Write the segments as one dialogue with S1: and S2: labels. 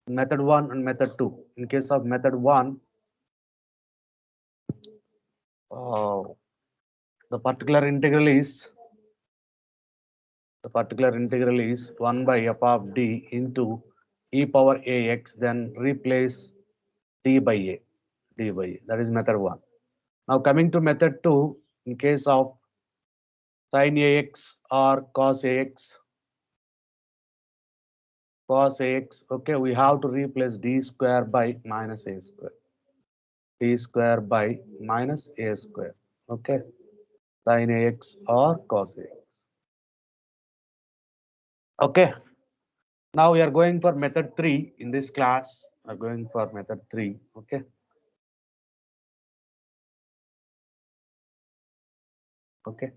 S1: method 1 and method 2. In case of method 1, uh, the particular integral is 1 by f of d into e power ax, then replace d by a, That is method 1. Now coming to method 2, in case of sin ax or cos ax, okay, we have to replace d square by minus a square, okay, sin ax or cos ax. Okay, now we are going for method 3 in this class. We are going for method 3. Okay,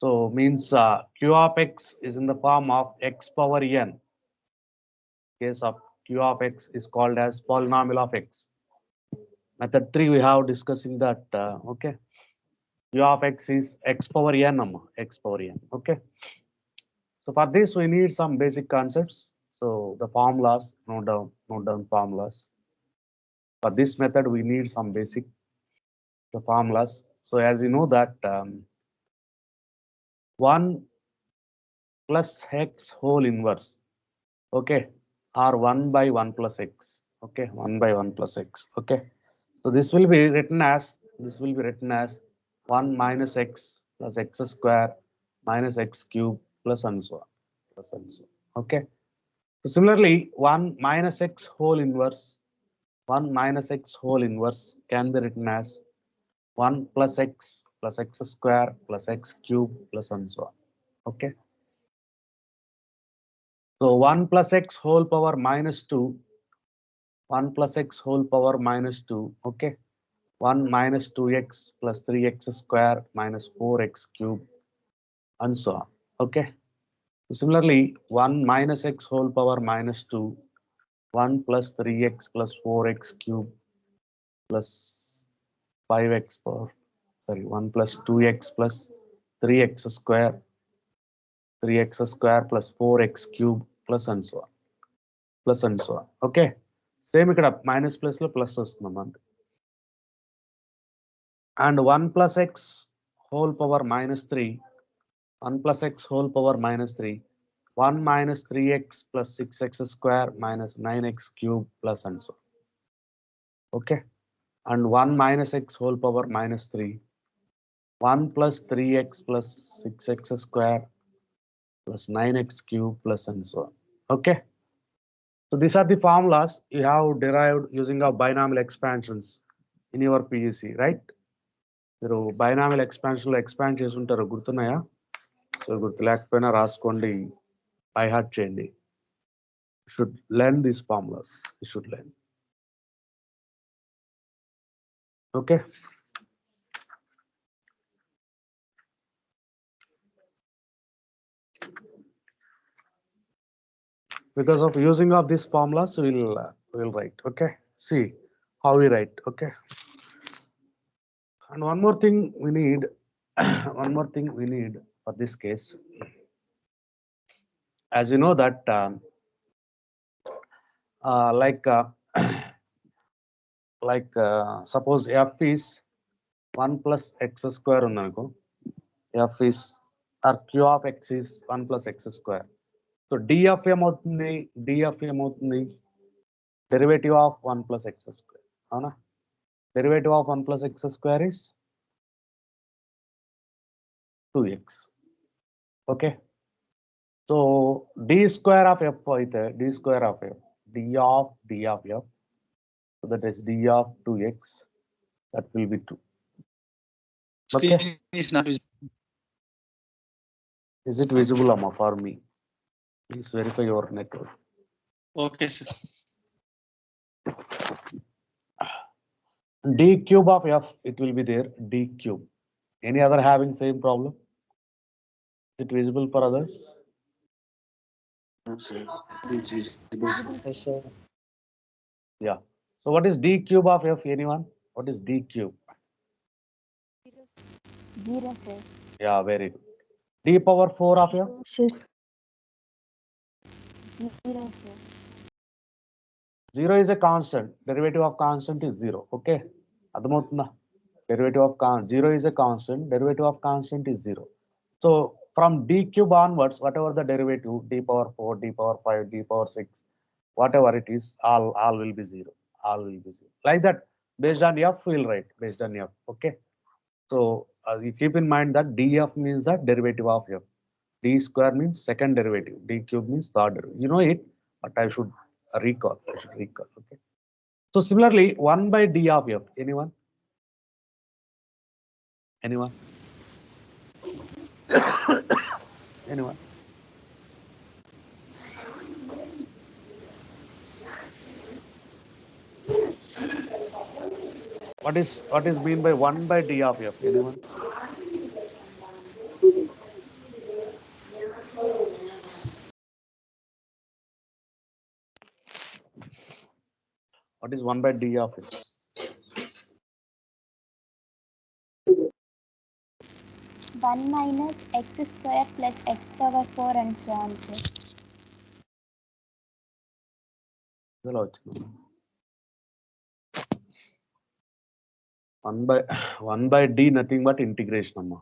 S1: so means q of x is in the form of x power n. Case of q of x is called as polynomial of x. Method 3 we have discussing that. Okay, q of x is x power n, x power n. Okay, so for this we need some basic concepts. So the formulas, note down formulas. For this method we need some basic the formulas. So as you know that 1 plus x whole inverse, okay, or 1 by 1 plus x, okay, 1 by 1 plus x, okay. So this will be written as 1 minus x plus x square minus x cube plus and so on, okay. So similarly 1 minus x whole inverse can be written as 1 plus x square plus x cube plus and so on, okay. So 1 plus x whole power minus 2, 1 plus x whole power minus 2, okay. 1 minus 2x plus 3x square minus 4x cube and so on, okay. Similarly 1 minus x whole power minus 2, 1 plus 3x plus 4x cube plus 5x power, 1 plus 2x plus 3x square plus 4x cube plus and so on, okay. Same ఇక్కడ minus plus లో plus వస్తుంది అంతే. And 1 plus x whole power minus 3, 1 plus x whole power minus 3, 1 minus 3x plus 6x square minus 9x cube plus and so on, okay. And 1 minus x whole power minus 3, 1 plus 3x plus 6x square plus 9x cube plus and so on, okay. So these are the formulas you have derived using our binomial expansions in your PEC, right? మీరు binomial expansion లో expand చేసి ఉంటారు, గుర్తున్నాయా? So గుర్తు లేకపోయినా రాసుకోండి, by heart చేయండి. Should learn these formulas, you should learn. Okay, because of using of these formulas we'll write. Okay, see how we write. Okay, and one more thing we need for this case, as you know that suppose f is 1 plus x square ఉందనుకో, f is or q of x is 1 plus x square. So d of ఏమవుతుంది, derivative of 1 plus x square, అవునా? Derivative of 1 plus x square is 2x, okay. So d square of f అయితే d of f, so that is d of 2x, that will be 2. Okay,
S2: Screen is not visible.
S1: is it visible amma for me? Please verify your network.
S2: Okay, sir.
S1: D cube of f, it will be there, d cube. Any other having same problem? Is it visible for others?
S2: No, sir. It is visible.
S3: Yes, sir.
S1: Yeah. So what is d cube of f? Anyone? What is d cube?
S3: 0, sir.
S1: Yeah, very good. D power 4 of f?
S3: Sir. 0, sir.
S1: 0 is a constant. Derivative of constant is 0. Okay. అర్థమవుతుందా? Derivative of 0 is a constant. Derivative of constant is 0. So from d cube onwards, whatever the derivative, d power 4, d power 5, d power 6, whatever it is, all will be 0. All will be 0. Like that, based on f, we'll write based on f. Okay. So you keep in mind that df means the derivative of f. D square means second derivative. D cube means third derivative. You know it, but I should recall. Okay. So similarly, 1 by d of f. Anyone? Anyone? Anyone? What is mean by 1 by d of f? Anyone? What is 1 by d of f?
S3: 1 minus x square plus x power 4 and so on, sir.
S1: ఇందులో వచ్చింది. 1 by d nothing but integration అమ్మా.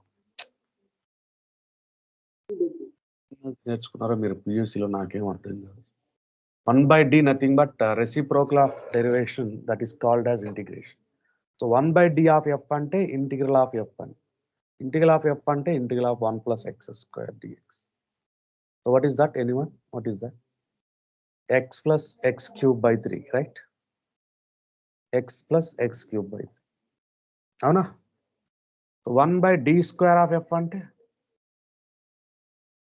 S1: నేర్చుకున్నారో మీరు PUC లో, నాకేం అర్థం కాదు. 1 by d nothing but reciprocal of derivation, that is called as integration. So 1 by d of f అంటే integral of f అని. Integral of f అంటే integral of 1 plus x square dx. So what is that? Anyone? What is that? X plus x cube by 3, right? X plus x cube by 3. అవునా? So 1 by d square of f అంటే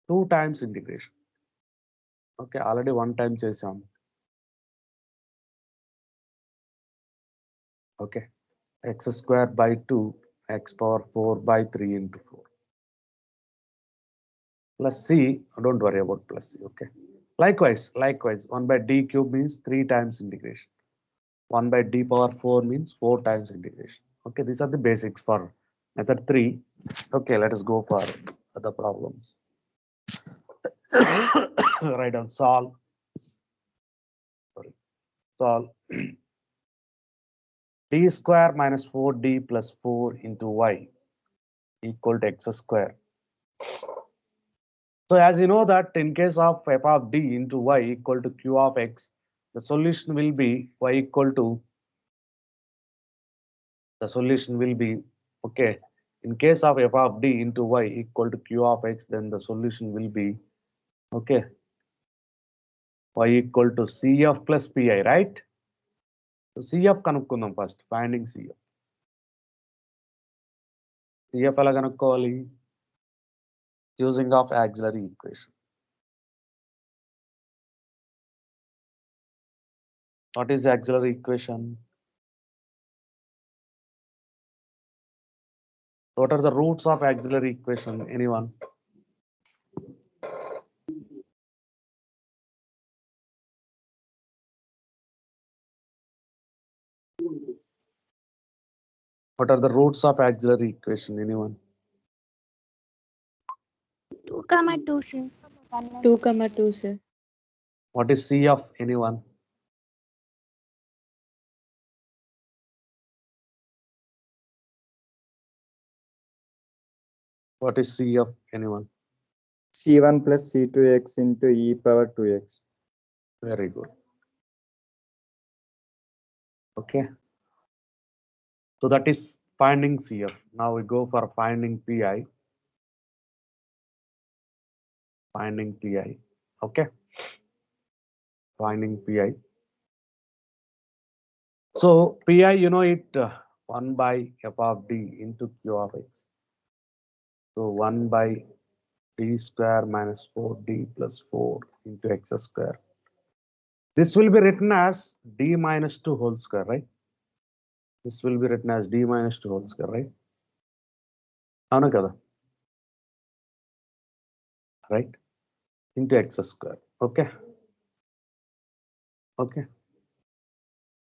S1: 2 times integration. Okay, already 1 time చేసాం. Okay, x square by 2, x power 4 by 3 into 4. Plus c, don't worry about plus c. Okay. Likewise, 1 by d cube means 3 times integration. 1 by d power 4 means 4 times integration. Okay, these are the basics for method 3. Okay, let us go for other problems. Write down solve. Solve. D square minus 4d plus 4 into y equal to x square. So as you know that in case of f of d into y equal to q of x, the solution will be y equal to, okay, in case of f of d into y equal to q of x, then the solution will be, okay, y equal to cf plus pi, right? So cf కనుక్కుందాం first, finding cf. cf ఎలా కనుక్కోవాలి? Using of auxiliary equation. What is auxiliary equation? What are the roots of auxiliary equation? Anyone? What are the roots of auxiliary equation? Anyone?
S3: 2, sir.
S4: 2, sir.
S1: What is c of anyone? What is c of anyone?
S5: C1 plus C2x into e power 2x.
S1: Very good. Okay. So that is finding cf. Now we go for finding pi. Finding pi. Okay. Finding pi. So pi, you know it, 1 by f of d into q of x. So 1 by d square minus 4d plus 4 into x square. This will be written as d minus 2 whole square, right? This will be written as d minus 2 whole square, right? అవునా కదా? Right? Into x square. Okay. Okay.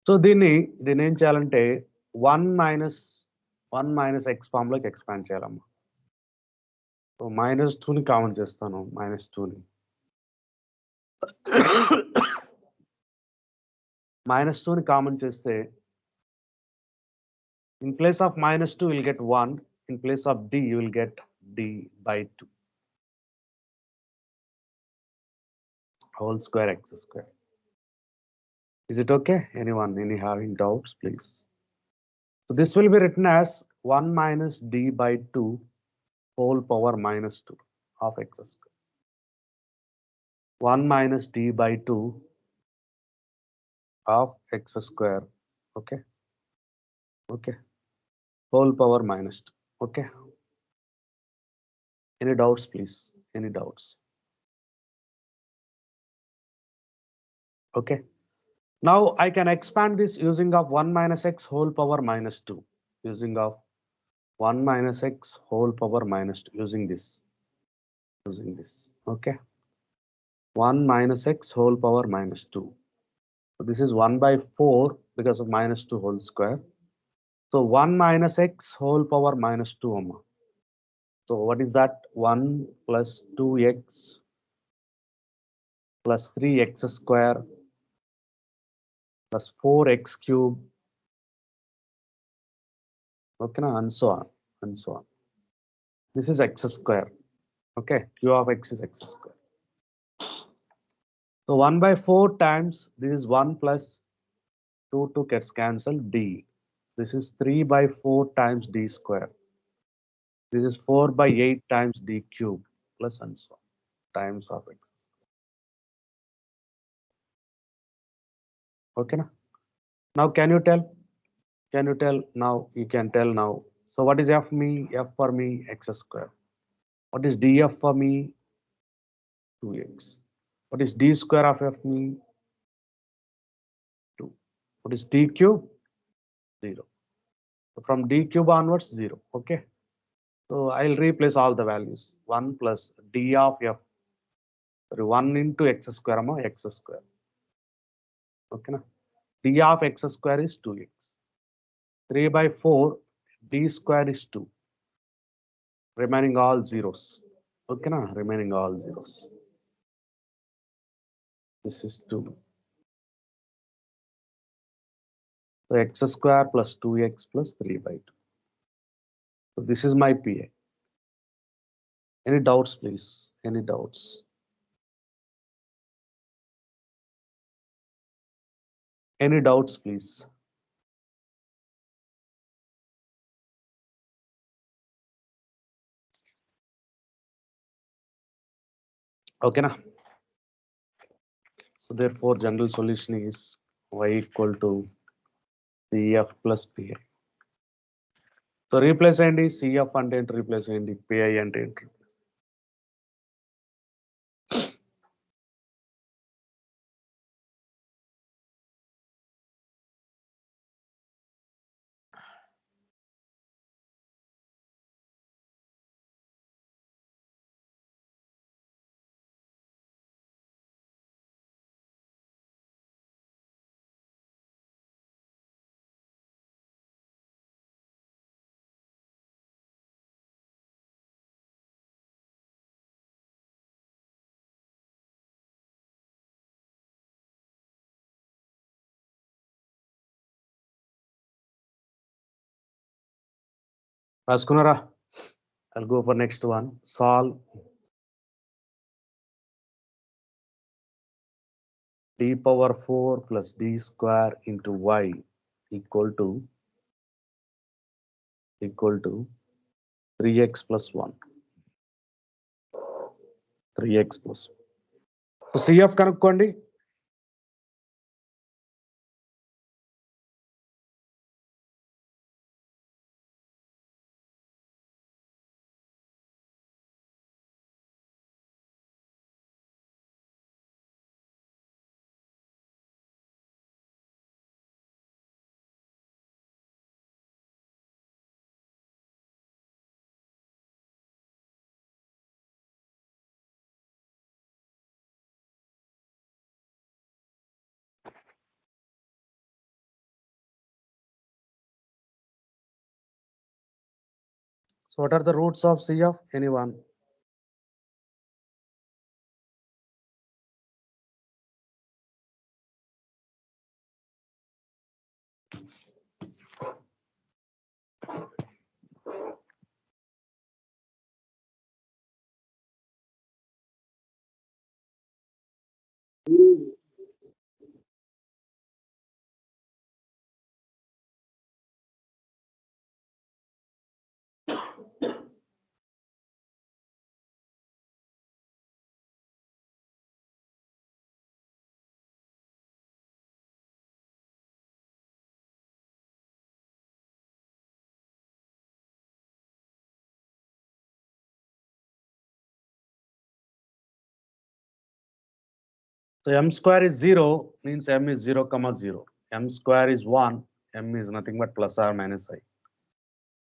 S1: So దీన్ని ఏం చేయాలంటే 1 minus x form లోకి expand చేయాలమ్మా. So -2ని common చేస్తాను, -2ని. -2 ని కామన్ చేస్తే in place of -2 you will get 1, in place of d you will get d/2 whole square x square. Is it okay? Anyone any having doubts, please? So this will be written as 1 minus d/2 whole power -2 of x square. 1 minus d/2 of x square. Okay. Okay. Whole power -2. Okay. Any doubts, please? Any doubts? Okay. Now I can expand this using of 1 minus x whole power -2. Using of 1 minus x whole power -2. Using this. Using this. Okay. 1 minus x whole power -2. So this is 1 by 4 because of -2 whole square. So 1 minus x whole power -2. So what is that? 1 plus 2x plus 3x square plus 4x cube. Okay, and so on and so on. This is x square. Okay, q of x is x square. So 1 by 4 times this is 1 plus 2 gets cancelled d. This is 3 by 4 times d square. This is 4 by 8 times d cube plus and so on times of x. Okay, now can you tell? Can you tell now? You can tell now. So what is f for me x square? What is df for me? 2x. What is d square of f me? 2. What is d cube? 0. So from d cube onwards 0. Okay. So I'll replace all the values. 1 plus d of f. Sorry, 1 into x square x square. Okay. Now d of x square is 2x. 3 by 4 d square is 2. Remaining all zeros. Okay. Now remaining all zeros. This is 2. So x square plus 2x plus 3 by 2. So this is my PA. Any doubts, please? Any doubts? Any doubts, please? Okay, na? So therefore, general solution is y equal to CF plus PI. So replace and CF and replace and PI and replace. Raskunara, I'll go for next one. Solve d power 4 plus d square into y equal to 3x plus 1. 3x plus 1. So CF కనుక్కోండి. So what are the roots of CF? Anyone? So m square is 0 means m is 0 comma 0. M square is 1, m is nothing but plus or minus I.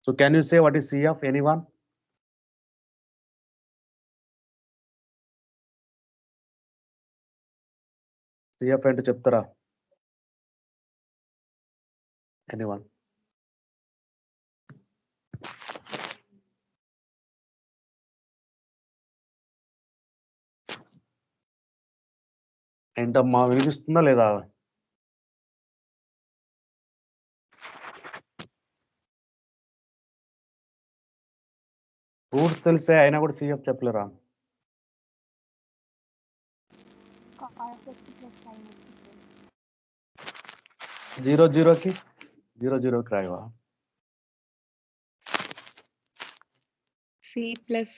S1: So can you say what is C of anyone? CF అంటే చెప్తారా? Anyone? ఏంటమ్మా వినిపిస్తుందా లేదా? Roots తెలిసే అయినా కూడా CF చెప్పలేరా?
S3: cos x plus sin x, sir.
S1: 0 0కి 0 0కి రాయవా?
S4: C plus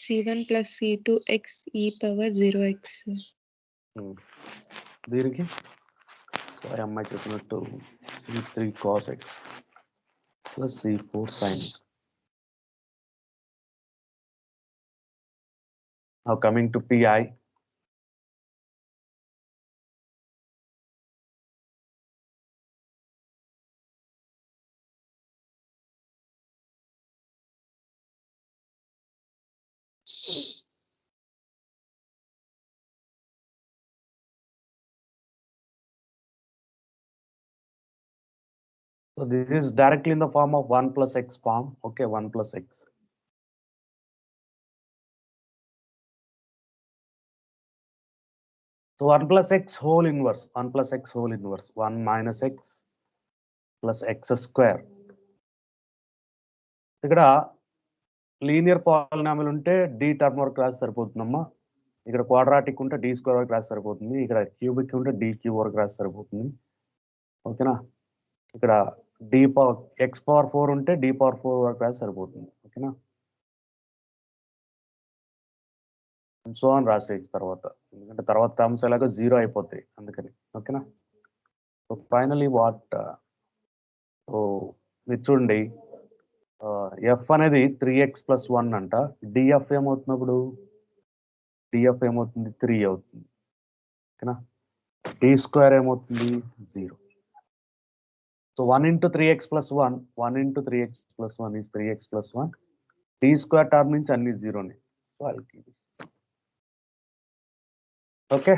S4: C1 plus C2 x e power 0x.
S1: దీనికి సో అమ్మాయి చెప్పినట్టు C3 cos x plus C4 sin x. Now coming to PI. So this is directly in the form of 1 plus x form. Okay, 1 plus x. So 1 plus x whole inverse, 1 plus x whole inverse, 1 minus x plus x square. ఇక్కడ linear polynomial ఉంటే d term వరకు రాసి సరిపోతుందమ్మా. ఇక్కడ quadratic ఉంటే d square వరకు రాసి సరిపోతుంది. ఇక్కడ క్యూబిక్ ఉంటే d క్యూబ్ వరకు రాసి సరిపోతుంది. ఓకేనా? ఇక్కడ d పవర్ x పవర్ 4 ఉంటే d పవర్ 4 వరకు రాసి సరిపోతుంది. ఓకేనా? సో అని రాసేయచ్చు తర్వాత, ఎందుకంటే తర్వాత టర్మ్స్ ఎలాగో 0 అయిపోతాయి అందుకని. ఓకేనా? సో ఫైనలీ వాట్ మీరు చూడండి, ఎఫ్ అనేది 3x plus 1 అంట. డిఎఫ్ ఏమవుతున్నప్పుడు డిఎఫ్ ఏమవుతుంది 3 అవుతుంది. ఓకేనా? డి స్క్వేర్ ఏమవుతుంది 0. So 1 into 3x plus 1, 1 into 3x plus 1 is 3x plus 1. D square term నుంచి అన్ని 0నే. So I keep this. Okay,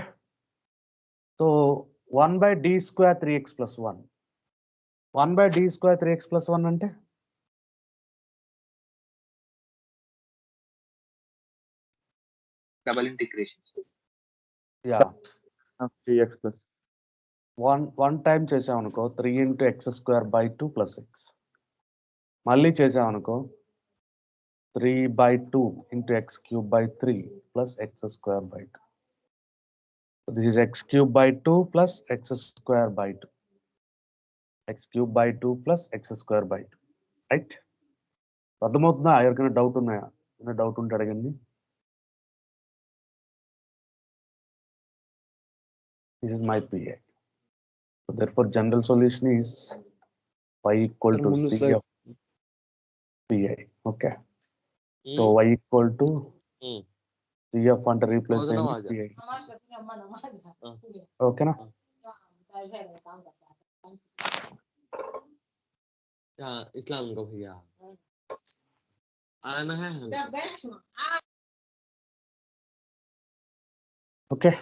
S1: so 1 by d square 3x plus 1. 1 by d square 3x plus 1 అంటే
S6: double integration.
S1: Yeah
S5: of 3x plus
S1: 1 time చేసామనుకో 3 into x square by 2 plus x. మళ్ళీ చేసామనుకో 3 by 2 into x cube by 3 plus x square by 2. So this is x cube by 2 plus x square by 2. x cube by 2 plus x square by 2. Right? అర్థమవుతుందా? ఎవరికైనా doubt ఉన్నాయా? ఏమైనా doubt ఉంటే అడగండి. This is my PI. So therefore general solution is y equal to c of PI. Okay. So y equal to c of అంటే replace PI. Okay na?
S6: इस्लाम को भैया आना है हमको।
S1: Okay.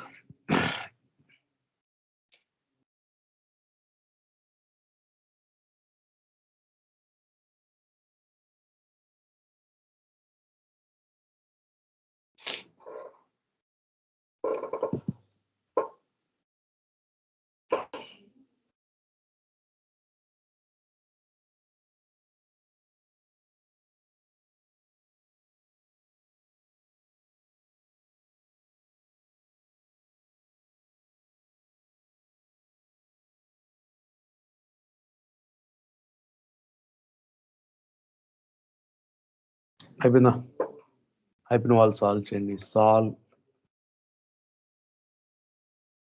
S1: అయిపోయిన వాళ్ళు సాల్వ్ చేయండి. Solve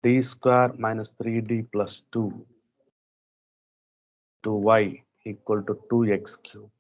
S1: d square minus 3d plus 2 to y equal to 2x cube.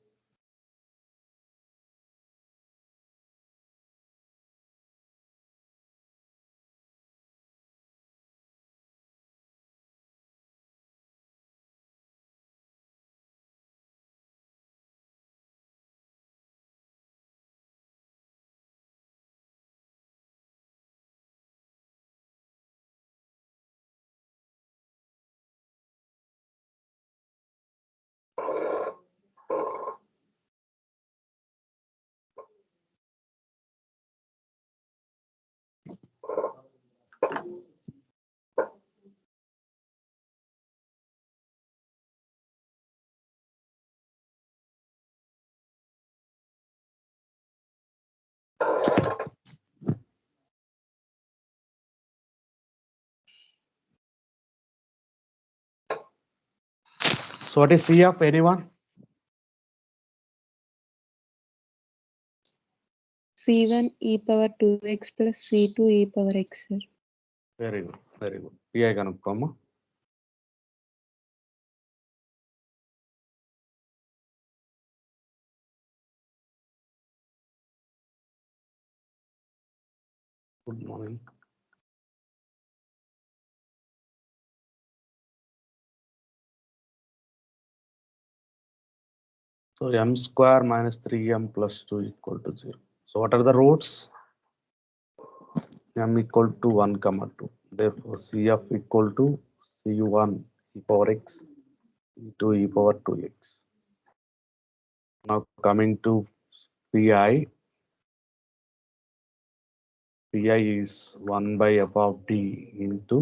S1: So what is C of anyone?
S4: C1 e power 2x plus C2 e power x, sir.
S1: Very good, very good. PI కనుక్కోమ్మా. Good morning. So m square minus 3m plus 2 equal to 0. So what are the roots? M equal to 1 comma 2. Therefore C of equal to C1 e power x, C2 e power 2x. Now coming to PI. PI is 1 by f of d into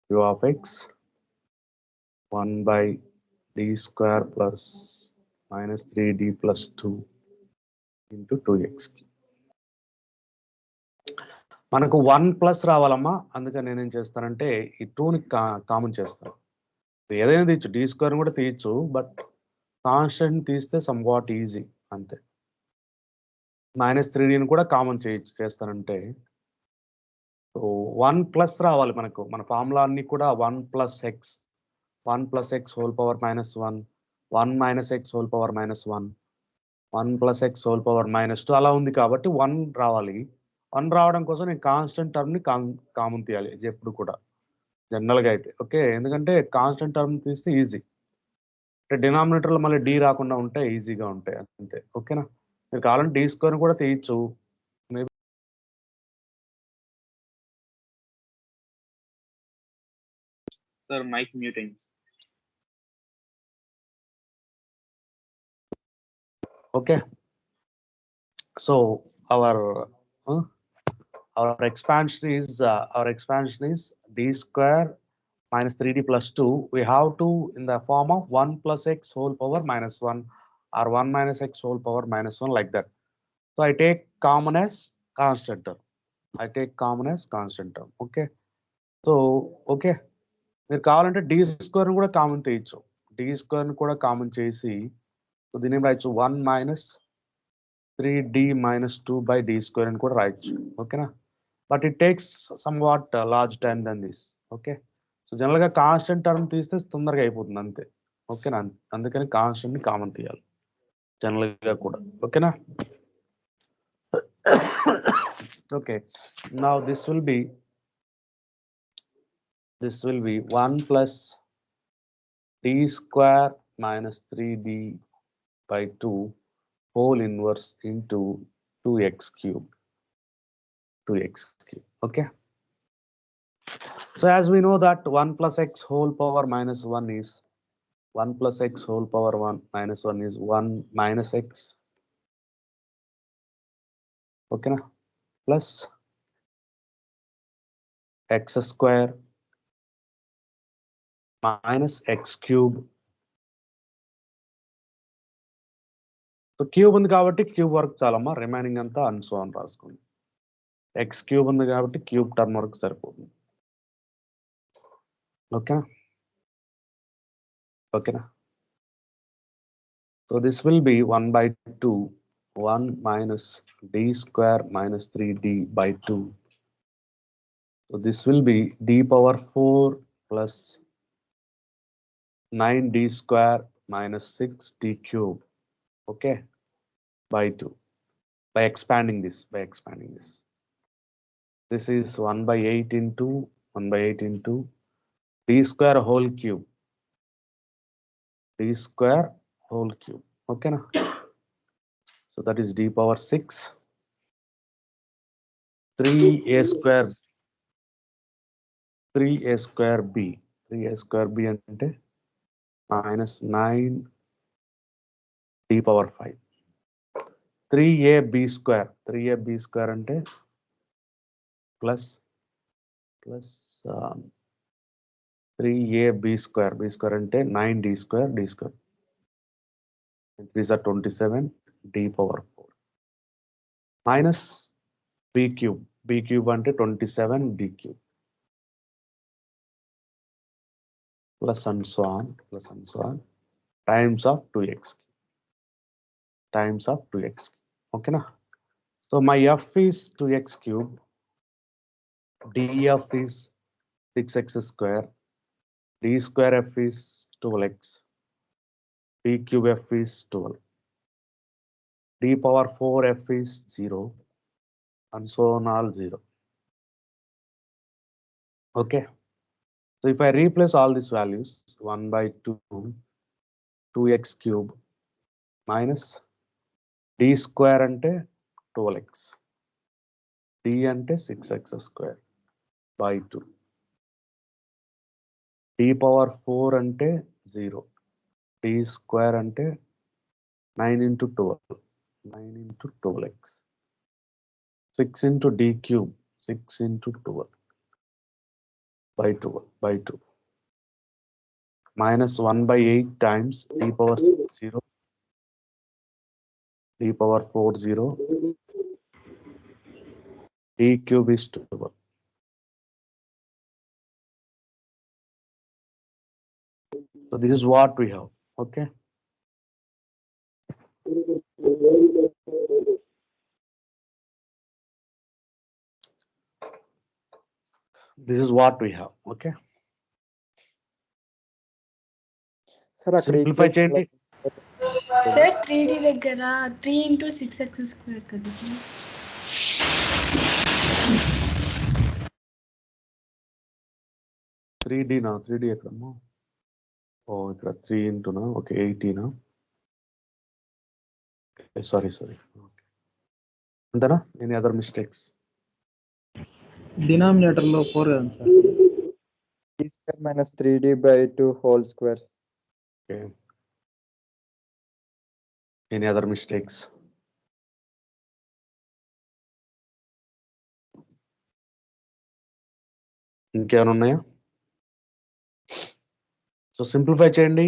S1: q of x, 1 by d square plus minus 3d plus 2 into 2x. మనకు 1 plus రావాలమ్మా, అందుకని నేనేం చేస్తానంటే ఈ 2ని common చేస్తాను. ఏదైనా తీయచ్చు, D square కూడా తీయచ్చు, బట్ కాన్స్టెంట్ తీస్తే సమ్ వాట్ ఈజీ అంతే. -3dని కూడా కామన్ చేస్తానంటే 1 ప్లస్ రావాలి మనకు. మన ఫార్ములా అన్ని కూడా 1 plus X, 1 plus X whole power -1, 1 minus X whole power -1, 1 plus X whole power -2 అలా ఉంది కాబట్టి 1 రావాలి. 1 రావడం కోసం నేను కాన్స్టెంట్ టర్మ్ ని కామన్ తీయాలి ఎప్పుడు కూడా, జనరల్ గా అయితే. ఓకే, ఎందుకంటే కాన్స్టెంట్ టర్మ్ తీస్తే ఈజీ, అంటే డినామినేటర్ లో మళ్ళీ డి రాకుండా ఉంటే ఈజీగా ఉంటాయి అంతే. ఓకేనా, మీరు కావాలంటే డి స్క్వేర్ కూడా తీయచ్చు.
S7: Sir, mic muting.
S1: Okay, so our expansion is d square minus 3d plus 2. We have to in the form of 1 plus x whole power -1 or 1 minus x whole power -1, like that. So I take common as constant term. Okay, so okay, మీరు కావాలంటే D square కూడా common తీయచ్చు. D square కూడా common చేసి so దీని ఏం రాయొచ్చు, 1 minus 3d minus 2 by d square అని కూడా రాయొచ్చు. ఓకేనా, but it takes somewhat large time then this. Okay, so general గా కాన్స్టెంట్ టర్మ్ తీస్తే తొందరగా అయిపోతుంది అంతే. ఓకేనా, అందుకని కాన్స్టెంట్ ని కామన్ తీయాలి జనరల్ గా కూడా. ఓకేనా, okay, now this will be 1 plus d square minus 3d by 2 whole inverse into 2x cube. Okay, so as we know that 1 plus x whole power -1 is 1 plus x whole power 1 -1 is 1 minus x. Okay na, plus x square minus x cube. So cube ఉంది కాబట్టి cube వరకు చాలమ్మా, remaining అంతా and so అని రాసుకోండి. X cube ఉంది కాబట్టి cube term వరకు సరిపోతుంది. ఓకేనా, so this will be 1/2 1 minus d square minus 3d by 2. So this will be d power 4 plus 9d square minus 6d cube. Okay, by 2 by expanding this. This is 1/8 into d square whole cube. Okay na, so that is d power 6 3a square b. 3a square b అంటే -9 d power 5. 3ab square. 3ab square ante plus 3ab square. B square ante 9d square d square. These are 27 d power 4 minus b cube. B cube ante 27 d cube plus and so on times of 2x times of 2x. Okay na? So my f is 2x cube, df is 6x square, d square f is 12x, d cube f is 12, d power 4 f is 0, and so on all 0. Okay. So if I replace all these values, 1 by 2, 2x cube minus d square ante 12x, d ante 6x square by 2, d power 4 ante 0, d square ante 9 into 12, 9 into 12x, 6 into d cube, 6 into 12 by 2, minus 1 by 8 times d power 6 0, d power 4 0, d cube is 12. So this is what we have. Okay. This is what we have. Okay.
S5: Sir, అక్కడ
S1: Simplify
S5: equation
S1: చేయండి.
S8: Sir 3D దగ్గర 3 into 6x square కదా sir
S1: 3D నా 3D ఎక్కడమ్మా? ఓ ఇక్కడ 3 into నా okay 80 నా sorry అంతేనా? Any other mistakes?
S9: డినామినేటర్ లో 4 కదా sir
S5: d square minus 3d by 2 whole square.
S1: Okay. Any other mistakes? ఇంకేమైనా ఉన్నాయా? సో సింప్లిఫై చేయండి.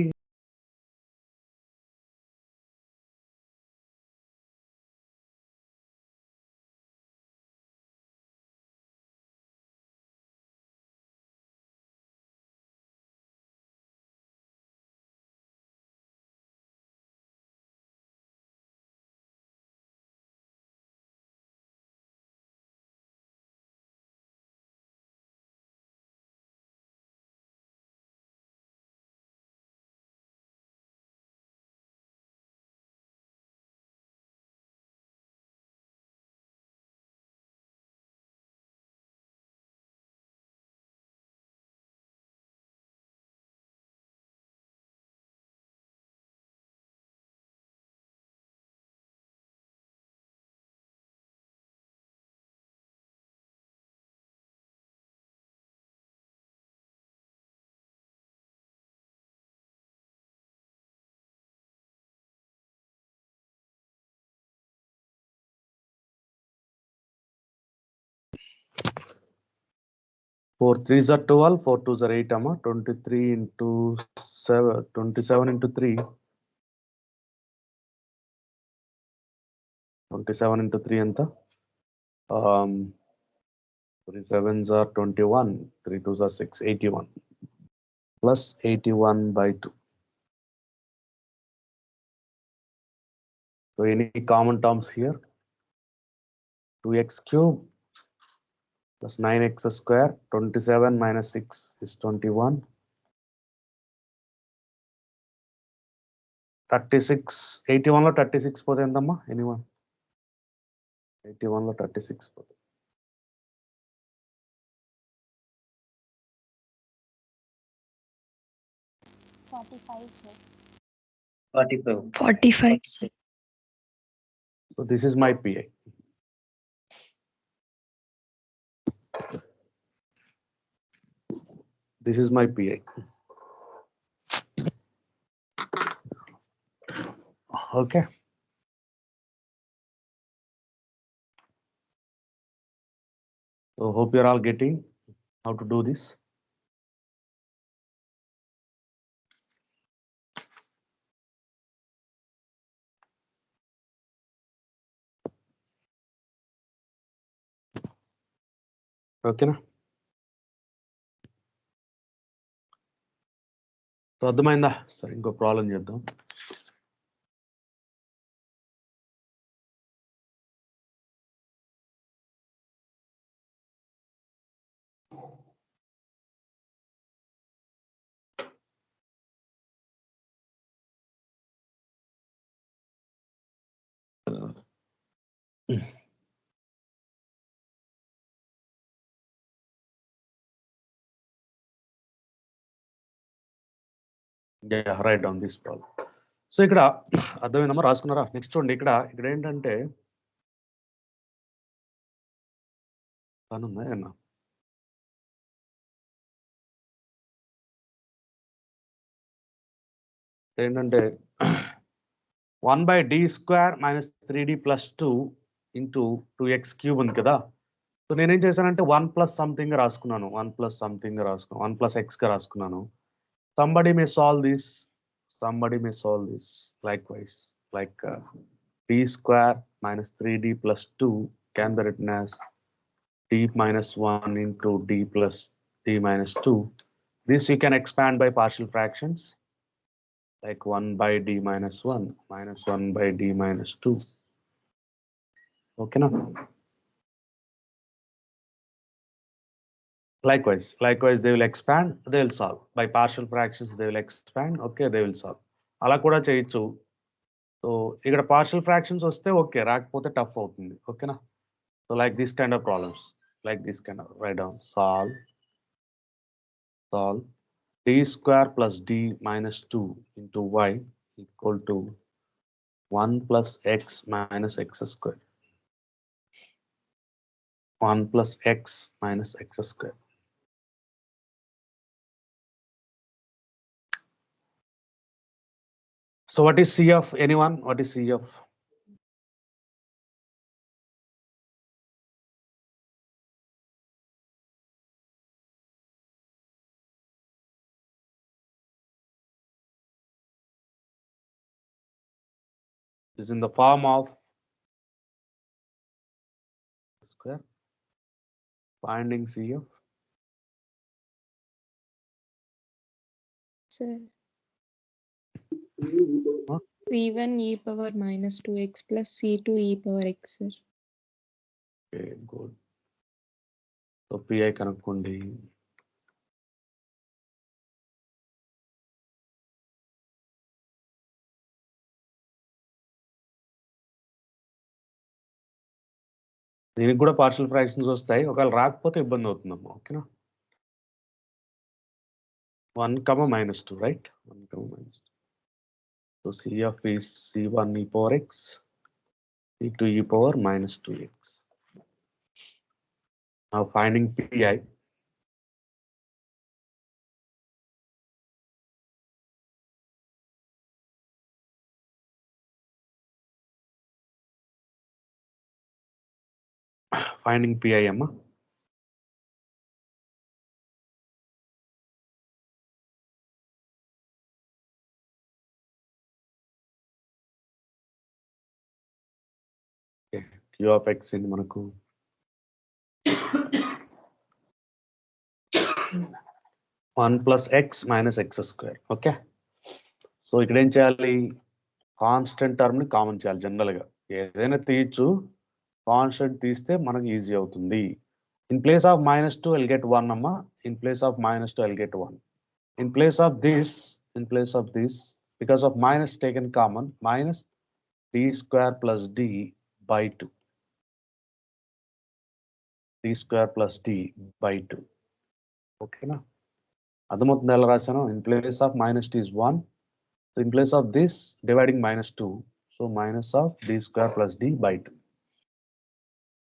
S1: Four threes are 12, 4 twos are 8 అమ్మా. 23 into 7, 27 into 3. 27 into 3 ఎంత? 3 sevens are 21, 3 twos are 6, 81 plus 81 by 2. So any common terms here? 2x cube plus 9x square, 27 minus 6 is 21. 36, 81 లో 36 పోతే ఎంతమ్మా? Anyone? 81 లో 36 పోతే
S3: 45, sir.
S8: 45 sir.
S1: So this is my PI. This is my PI. Okay. So hope you're all getting how to do this. ఓకేనా? So అర్థమైందా? సరే ఇంకో problem చేద్దాం. Right down this problem. So ఇక్కడ అర్థమైందమ్మా, రాసుకున్నారా? నెక్స్ట్ చూడండి, ఇక్కడ ఏంటంటే పనుందా ఏమన్నా? ఏంటంటే 1/d² - 3d + 2 × 2x³ ఉంది కదా. సో నేనేం చేశానంటే 1 + సంథింగ్ రాసుకున్నాను, 1 + సంథింగ్ రాసుకున్నాను, 1 + x గా రాసుకున్నాను. Somebody may solve this likewise, like d² - 3d + 2 can be written as d - 1 × d + d - 2. This you can expand by partial fractions, like 1/d - 1 - 1/d - 2. Okay now? Likewise they will expand, they will solve by partial fractions, they will expand, okay, they will solve. అలా కూడా చేయొచ్చు. So ఇక్కడ partial fractions వస్తే okay, రాకపోతే tough అవుతుంది. ఓకేనా? So like this kind of problems, like this kind of write down, solve d² + d - 2 × y equal to 1 + x - x². 1 + x - x². So what is CF? Anyone? What is CF? Is in the form of square. Finding CF.
S4: Sir.
S1: Huh?
S4: C1 e power -2x plus C2 e power x, sir.
S1: Okay, good. So PI కనుక్కోండి. దీనికి కూడా partial fractions వస్తాయి, ఒకవేళ రాకపోతే ఇబ్బంది అవుతుందమ్మా. ఓకేనా? 1, -2, right? 1, -2. So CF is C1 e power x, C2 e power -2x. Now finding PI. Finding PI అమ్మా. Q of x in మనకు 1 + x - x². ఓకే. సో ఇక్కడ ఏం చేయాలి? కాన్స్టెంట్ టర్మ్ ని కామన్ చేయాలి. జనరల్ గా ఏదైనా తీయచ్చు, కాన్స్టెంట్ తీస్తే మనకు ఈజీ అవుతుంది. In place of -2 I'll get 1 అమ్మా. In place of -2 I'll get 1. In place of this, because of minus taken common, -d² + d by 2. d² + d by 2. Okay na? అర్థమవుతుంది ఎలా రాశాను? In place of -t is 1. So in place of this, dividing -2. So minus of d² + d by 2.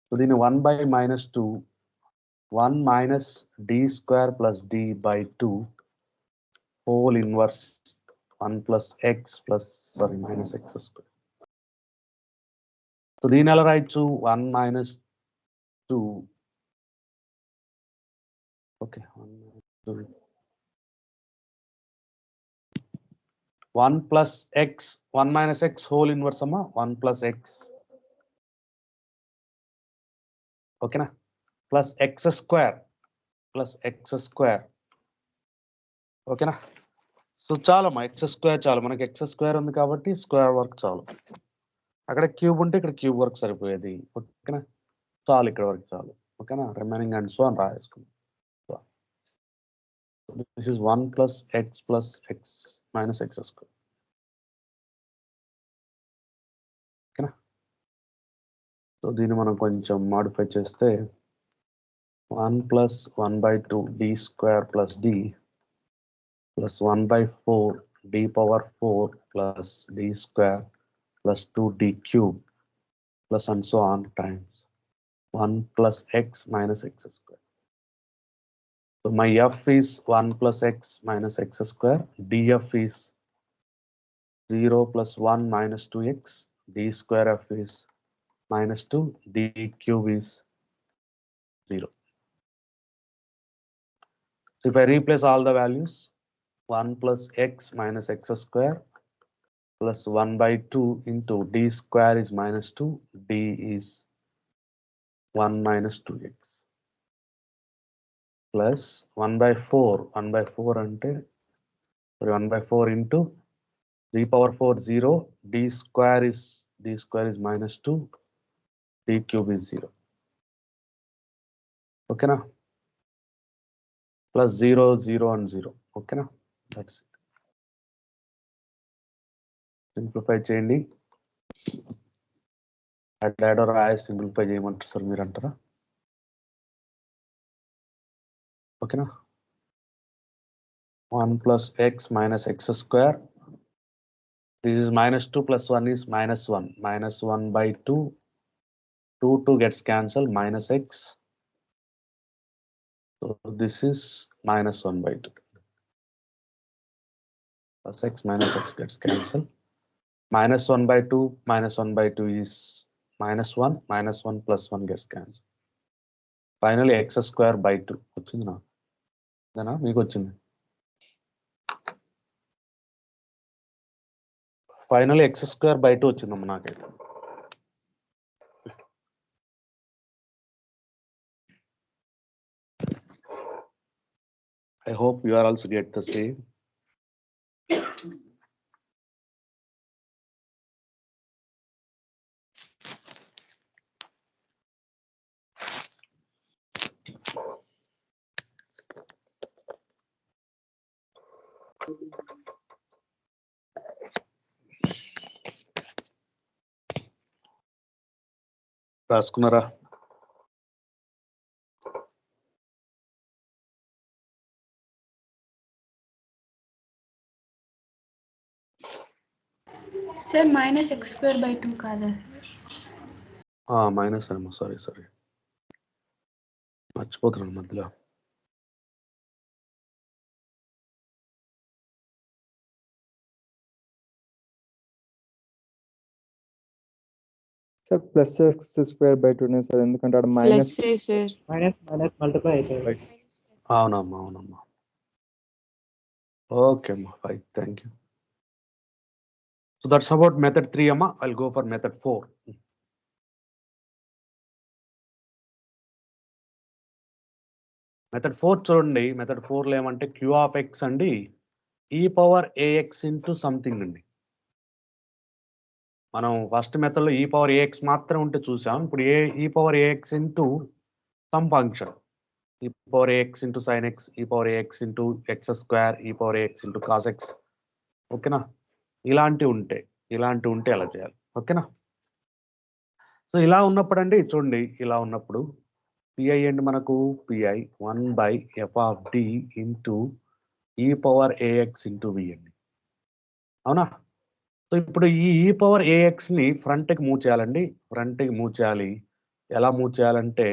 S1: So దీన్ని 1/-2, 1 - d² + d by 2 whole inverse 1 + x + -x². So దీని ఎలా రాయొచ్చు 1 minus 2 okay 1 plus x 1 minus x whole inverse అమ్మా 1 plus x ఓకేనా plus x square ఓకేనా so చాలమ్మా X square చాలు మనకి ఎక్స్ స్క్వేర్ ఉంది కాబట్టి స్క్వేర్ వర్క్ చాలు అక్కడ క్యూబ్ ఉంటే ఇక్కడ క్యూబ్ వర్క్ సరిపోయేది ఓకేనా చాలు ఇక్కడ వరకు చాలు ఓకేనా రిమైనింగ్ అండ్ సో అని రాయేసుకుందాం this is 1 plus x minus x square ఓకేనా సో దీన్ని మనం కొంచెం మాడిఫై చేస్తే 1 plus 1/2 d square plus d plus 1/4 d power 4 plus d square plus 2d cube plus and so on times 1 plus x minus x square. So my f is 1 plus x minus x square. df is 0 plus 1 minus 2x. d square f is minus 2. d cube is 0. So if I replace all the values, 1 plus x minus x square plus 1/2 into d square is minus 2. d is 1 minus 2x plus 1/4 ante 1/4 into 3 power 4 0 d square is minus 2 d cube is 0 okay na plus 0 0 and 0 okay na that's it simplify cheyandi add or simplify cheyamantaru sir meer antara okay na 1 plus x minus x square. This is minus 2 plus 1 is minus 1. Minus 1/2. 2 gets cancelled. Minus x. So this is minus 1/2. Plus x minus x gets cancelled. Minus 1/2 is minus 1. Minus 1 plus 1 gets cancelled. Finally x square by 2. వచ్చింది నా ఇదేనా మీకు వచ్చింది finally x square by 2 వచ్చిందమ్మా నాకైతే I hope you are also get the same. రాసుకున్నారా
S8: sir minus x square by 2 కాదా
S1: minus అమ్మా సారీ మర్చిపోతున్నాను మధ్యలో
S5: sir plus x square by 2 sir ఎందుకంటే అక్కడ minus
S4: plus sir
S9: minus multiply అవుతుంది
S1: అవునమ్మా ఓకే అమ్మా fine thank you so that's about method 3 అమ్మా I'll go for method 4 method 4 చూడండి మెథడ్ 4 లో ఏమంటే క్యూ ఆఫ్ ఎక్స్ అండి ఈ పవర్ ఏఎక్స్ ఇంటూ సంథింగ్ అండి మనం ఫస్ట్ మెథడ్ లో ఈ పవర్ ఏఎక్స్ మాత్రం ఉంటే చూసాం ఇప్పుడు e power a x into some function e power a x into sin x e power a x into x square e power a x into cos x ఓకేనా ఇలాంటివి ఉంటే ఎలా చేయాలి ఓకేనా సో ఇలా ఉన్నప్పుడు అండి చూడండి ఇలా ఉన్నప్పుడు పిఐ అండి మనకు PI 1/f of D into e power a x into V అండి అవునా సో ఇప్పుడు ఈ పవర్ ఏఎక్స్ ని ఫ్రంట్కి మూవ్ చేయాలండి ఫ్రంట్కి మూవ్ చేయాలి ఎలా మూవ్ చేయాలంటే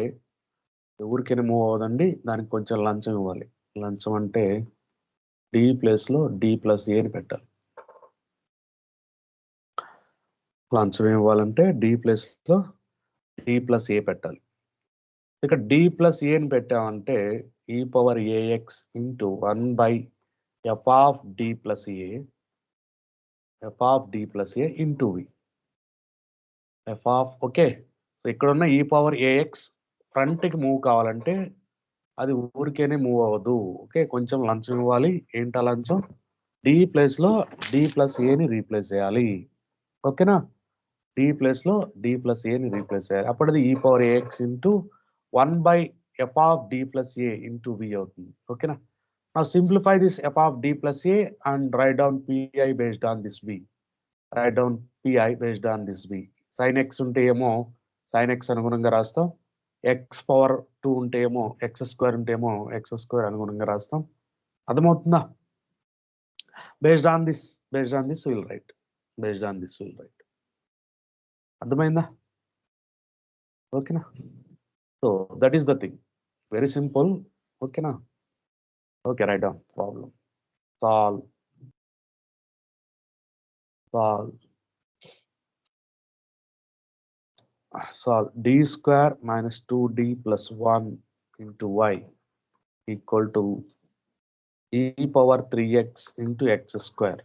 S1: ఊరికైనా మూవ్ అవ్వదండి దానికి కొంచెం లంచం ఇవ్వాలి లంచం అంటే డి ప్లేస్లో డి ప్లస్ ఏని పెట్టాలి లంచం ఇవ్వాలంటే డి ప్లస్ లో డి ప్లస్ ఏ పెట్టాలి. ఇక్కడ డి ప్లస్ ఏని పెట్టామంటే e power a x into 1 by F of D plus A into V F of okay. So ఇక్కడ ఉన్న ఈ పవర్ ఏఎక్స్ ఫ్రంట్కి మూవ్ కావాలంటే అది ఊరికేనే మూవ్ అవ్వదు. ఓకే, కొంచెం లంచం ఇవ్వాలి. ఏంటా లంచం? డి ప్లస్ లో డి ప్లస్ ఏని రీప్లేస్ చేయాలి. ఓకేనా, డి ప్లస్ లో డి ప్లస్ ఏని రీప్లేస్ చేయాలి. అప్పుడు అది e power a x into 1 by F of D plus A into v అవుతుంది. ఓకేనా, now simplify this f of D plus a and write down PI based on this v. Write down PI based on this v. Sin x ఉంటే ఏమో sign X అనుగుణంగా రాస్తాం. X power 2 ఉంటే ఏమో X square ఉంటే ఏమో X square అనుగుణంగా రాస్తాం. అర్థమవుతుందా? Based on this will write. అర్థమైందా? ఓకేనా, so that is the thing, very simple. ఓకేనా, okay, write down problem. Solve d square minus 2d plus 1 into y equal to e power 3x into x square.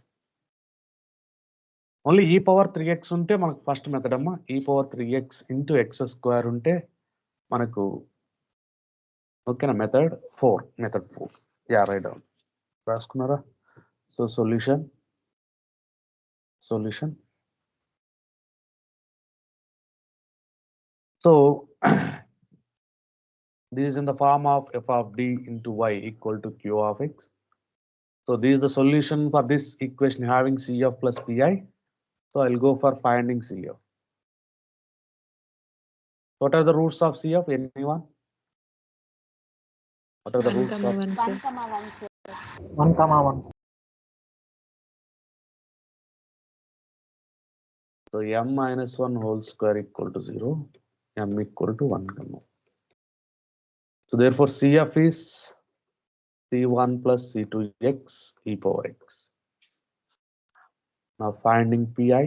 S1: Only ఈ power 3x ఉంటే మనకు first method అమ్మా. ఈ power 3x into x square ఉంటే మనకు ఓకేనా method 4. Yeah, write down రాసుకున్నారా? So solution so this is in the form of f of d into y equal to q of x. So this is the solution for this equation having CF plus PI. So I'll go for finding CF. What are the roots of CF? Anyone? What are the roots of
S4: 1,
S3: 1, 1, sir.
S9: 1, 1.
S1: So m minus 1 whole square equal to 0, m equal to 1, 1. So therefore CF is C1 plus C2x e power x. Now finding PI.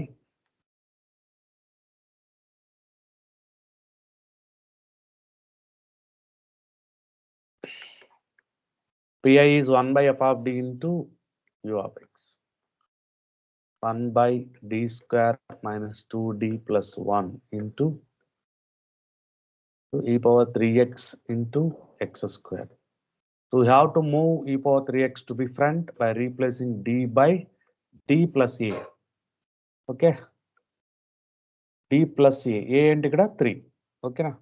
S1: PI is 1 by f of d into u of x. 1 by d square minus 2d plus 1 into e power 3x into x square. So we have to move e power 3x to be front by replacing d by d plus a. Okay, d plus a అంటే ఇక్కడ 3. ఓకేనా,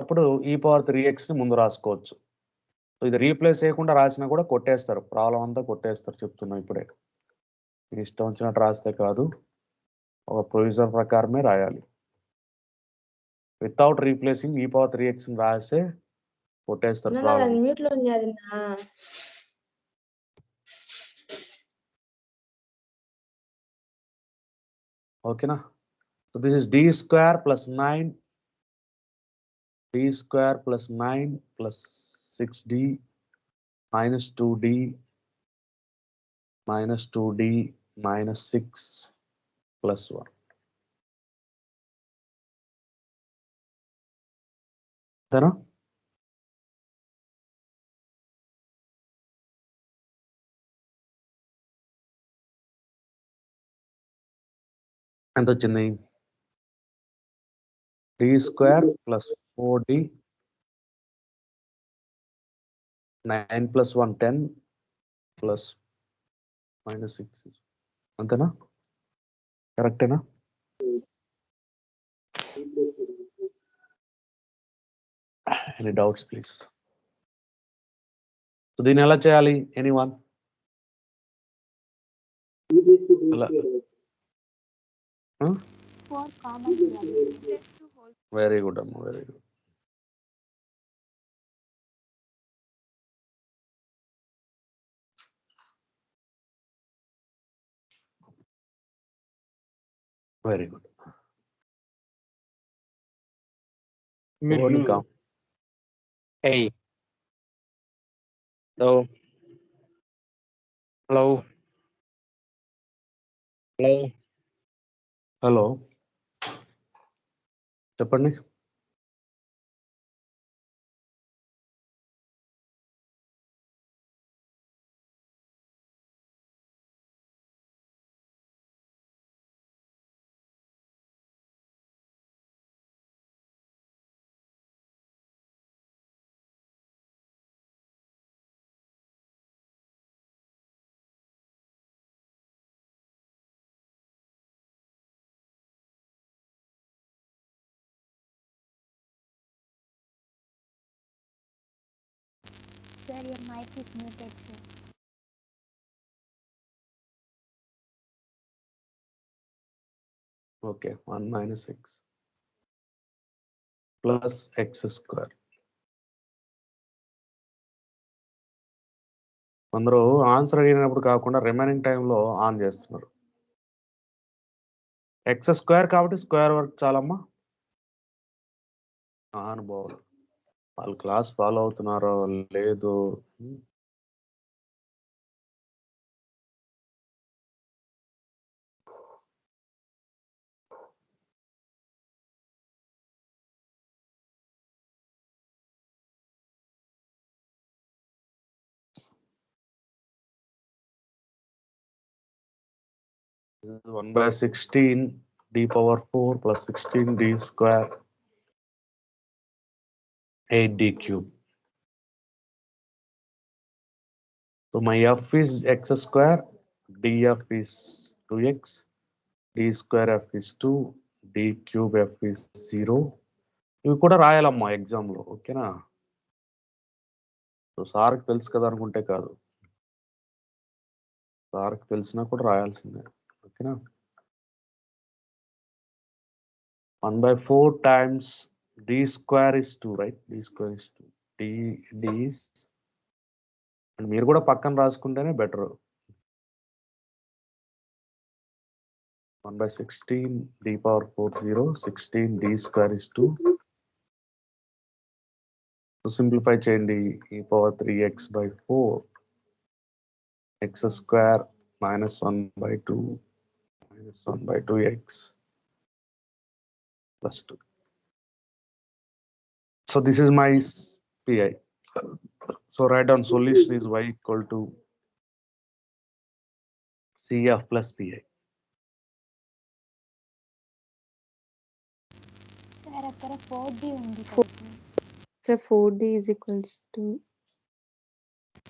S1: అప్పుడు e power 3x ని ముందు రాసుకోవచ్చు. So ఇది replace చేయకుండా రాసినా కూడా కొట్టేస్తారు, ప్రాబ్లం అంతా కొట్టేస్తారు. చెప్తున్నా ఇప్పుడే, ఇష్టం వచ్చినట్టు రాస్తే కాదు, ఒక ప్రొవిజన్ ప్రకారమే రాయాలి. వితౌట్ రీప్లేసింగ్ ఈ పవర్ 3x రాస్తే కొట్టేస్తారు ప్రాబ్లం. ఓకేనా, so this is d square plus 9 plus 6d minus 2d minus 6 plus 1. అంతేనా? ఎంత వచ్చింది? d square plus 4d 9 plus 1 10 plus minus 6. అంతేనా? కరెక్టేనా? Any doubts please? సో దీన్ని ఎలా చేయాలి? ఎనీవన్? వెరీ గుడ్ అమ్మ, very good. Very good.
S10: Hey. Hello. Hello. Hello.
S1: Hello చెప్పండి.
S3: Sir, your mic is muted, sir.
S1: Okay 1 minus x plus x square. అందరూ answer అడిగినప్పుడు కాకుండా రిమైనింగ్ టైంలో ఆన్ చేస్తున్నారు. ఎక్స్ స్క్వేర్ కాబట్టి స్క్వేర్ వర్క్ చాలమ్మా. అనుభవాలు వాళ్ళు క్లాస్ ఫాలో అవుతున్నారో లేదు. This is 1 by 16 d power 4 plus 16 d square 8 d cube. So my f is x square, df is 2x, d square f is 2, d cube f is 0. ఇవి కూడా రాయాలమ్మా ఎగ్జామ్లో, ఓకేనా? So సార్కి తెలుసు కదా అనుకుంటే కాదు, సార్కి తెలిసినా కూడా రాయాల్సిందే, ఓకేనా? 1 by 4 times d square is 2, right? d square is 2. d is, and మీరు కూడా పక్కన రాసుకుంటేనే better. 1 by 16 d power 4 0, 16 d square is 2. So simplify చేయండి, e power 3x by 4 x square minus 1 by 2 minus 1 by 2x plus 2. So this is my pi. So write down solution is y equal to cf plus pi.
S3: Sir, అక్కడ 4D ఉంది కదా sir.
S4: So 4D is equals to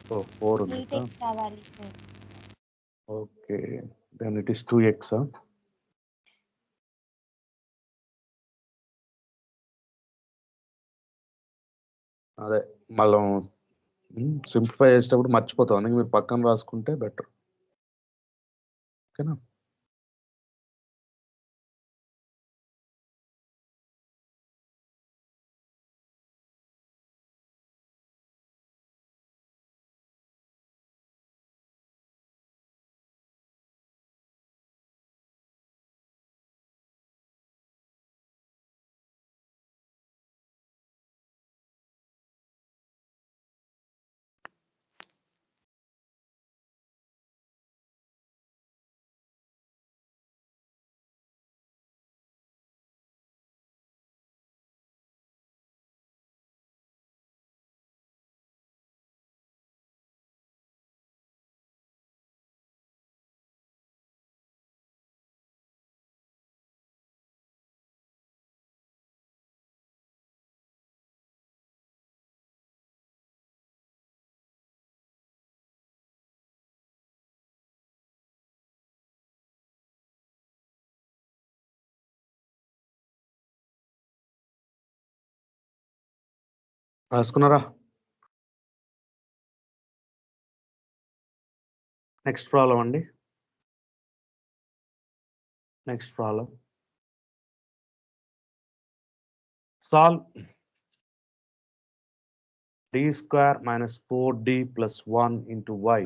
S1: So 4 ఉంది.
S3: 8x రావాలి sir.
S1: Okay, then it is 2x. అదే మళ్ళీ simplify చేసేటప్పుడు మర్చిపోతాం, అందుకే మీరు పక్కన రాసుకుంటే బెటర్, ఓకేనా? రాసుకున్నారా? నెక్స్ట్ ప్రాబ్లం అండి. Next problem, solve d square minus 4d plus 1 into y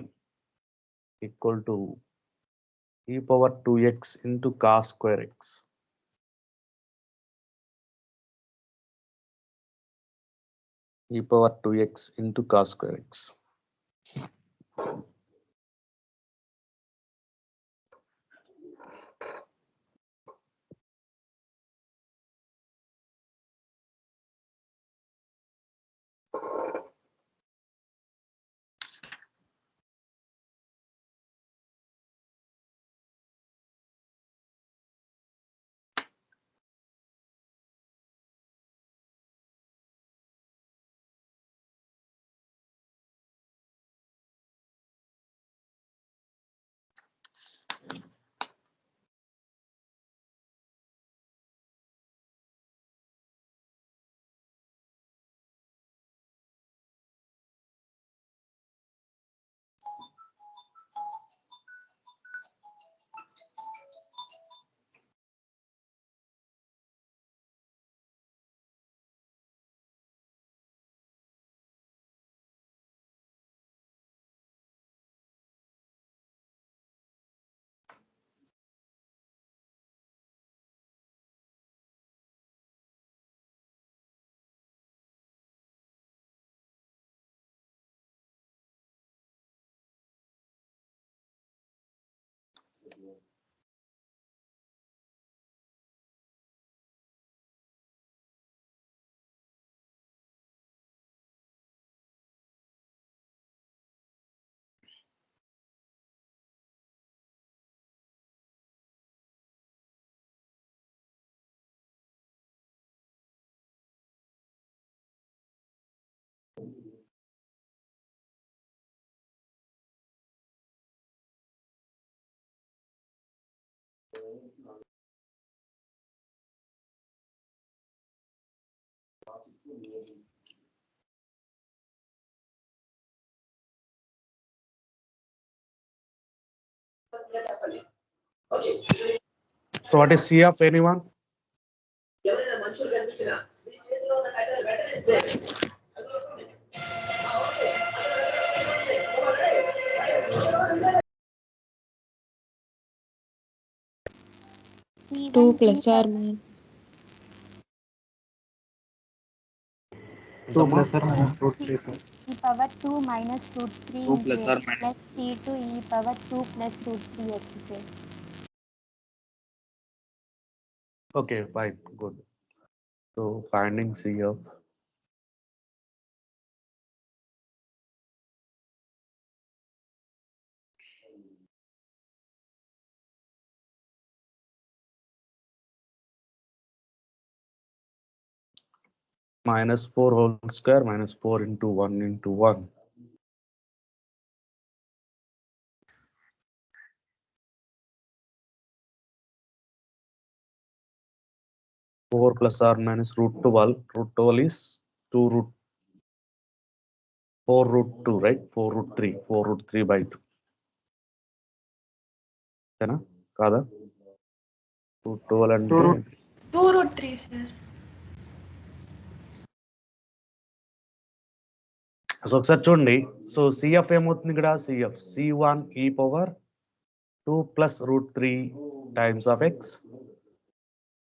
S1: equal to e power 2x into cos square x. E power 2x into cos square x. So what is C of anyone?
S3: C1
S4: 2
S3: e
S4: plus or
S3: power
S4: minus
S9: 2 plus or minus root 3, sir.
S3: e power 2 minus root 3
S7: 2
S3: into
S7: plus or
S3: x
S7: minus.
S3: plus C2 e power 2 plus root 3x, sir.
S1: Okay, fine, good. So finding C of minus 4 whole square minus 4 into 1 into 1. Four plus or minus root 12. Root 12 is 2 root 4 root 2, right? 4 root 3. 4 root 3 by 2. Kana? Kada? Root 12 and
S9: 2 root
S8: 2 root 3, sir.
S1: So ఒకసారి చూడండి. So CF ఏమవుతుంది ఇక్కడ? CF C1 e power 2 plus root 3 times of x,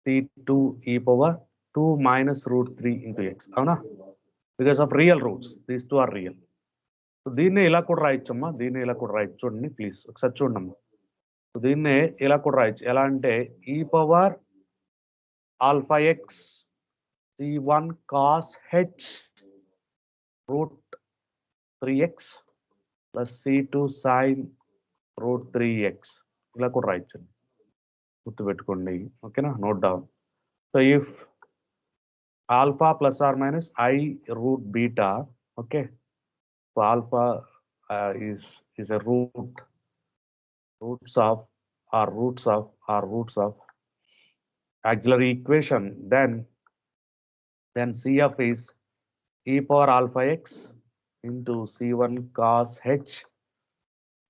S1: C2 e power 2 minus root 3 into x. అవునా? Because of real roots, these two are real. So దీన్నే ఇలా కూడా రాయొచ్చమ్మా, దీన్ని ఇలా కూడా రాయొచ్చు. చూడండి ప్లీజ్ ఒకసారి చూడమ్మా. సో దీన్నే ఇలా కూడా రాయొచ్చు. ఎలా అంటే ఈ power alpha X C1 cos h root 3x plus C2 sin root 3x ఇలా కూడా రాయొచ్చండి, గుర్తుపెట్టుకోండి. ఓకేనా? Note down. So if alpha plus or minus I root beta, okay, so alpha is a roots of auxiliary equation, then CF is e power alpha x into C1 cos h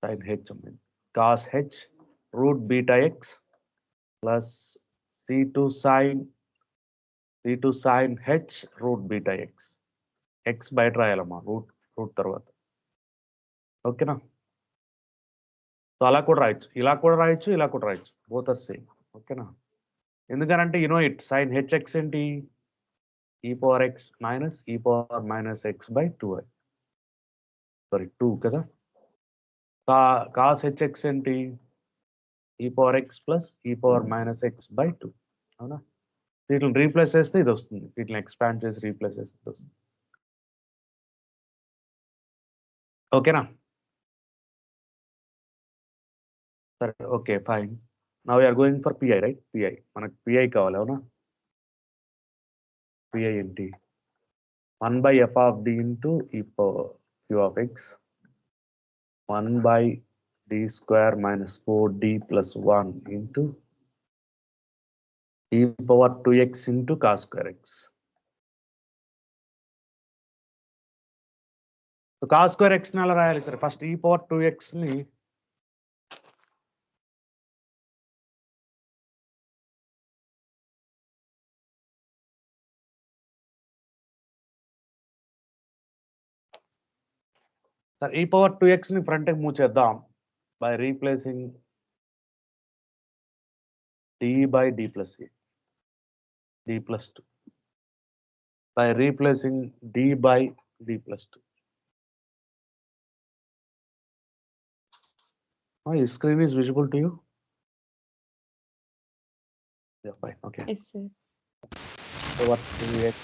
S1: sin h, cos h root beta x plus C2 sin h root beta x. x బయట రాయాలమ్మా, route తర్వాత. ఓకేనా? So అలా కూడా రాయొచ్చు, ఇలా కూడా రాయొచ్చు, ఇలా కూడా రాయొచ్చు. Both are same. ఓకేనా? ఎందుకనంటే ఇట్ sin hx ఏంటి? e power x minus e power minus x by 2i. Sorry 2 కదా. cos hx ఏంటి? e power x plus e power minus x by 2. అవునా? వీటిని రీప్లేస్ చేస్తే ఇది వస్తుంది, వీటిని ఎక్స్పాండ్ చేసి రీప్లేస్ చేస్తే ఇది వస్తుంది. ఓకేనా? సరే, okay fine. Now we're going for PI, right? PI మనకు పిఐ కావాలి. అవునా? పిఐ ఏంటి? 1 by f of d into e power q of x 1 by d square minus 4d plus 1 into e power 2x into cos square x. So cos square x ని అలా రాయాలి సరే. First e power 2x ని e power 2x ని front కి move చేద్దాం by replacing d by d plus a, d plus 2, by replacing d by d plus 2. My screen is visible to you? Yeah, fine. Okay.
S4: Yes, sir.
S1: Over 2x.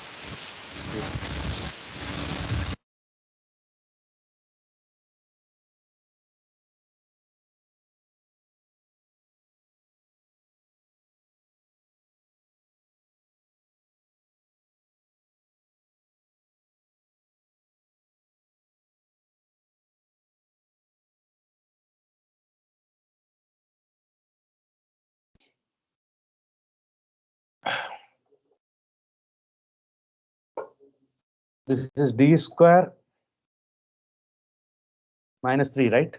S1: This is d square minus 3, right?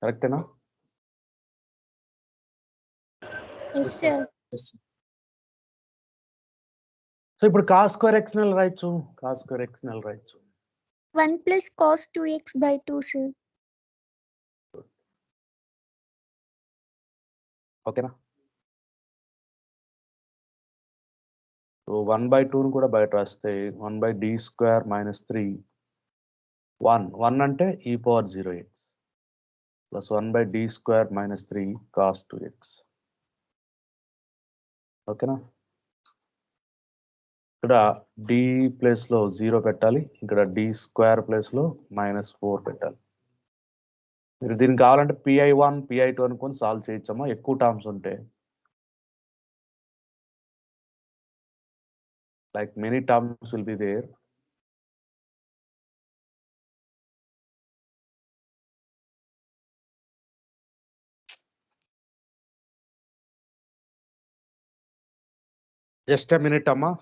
S1: Correct enough?
S3: Yes, sir.
S1: So ఇప్పుడు cos square x ని రాయొచ్చు. cos square x ని రాయొచ్చు.
S3: 1 plus cos 2x by 2, sir.
S1: ఓకేనా? So 1/2 ని కూడా బయట రాస్తే 1/d square minus 3 1 అంటే e power 0x plus 1/d square minus 3 cos 2x. ఓకేనా? ఇక్కడ d ప్లేస్ లో 0 పెట్టాలి, ఇక్కడ d స్క్వేర్ ప్లేస్ లో -4 పెట్టాలి. మీరు దీనికి కావాలంటే pi1 pi2 అనుకొని సాల్వ్ చేయొచ్చమ్మా ఎక్కువ టర్మ్స్ ఉంటే. Like many terms will be there. Just a minute, Amma.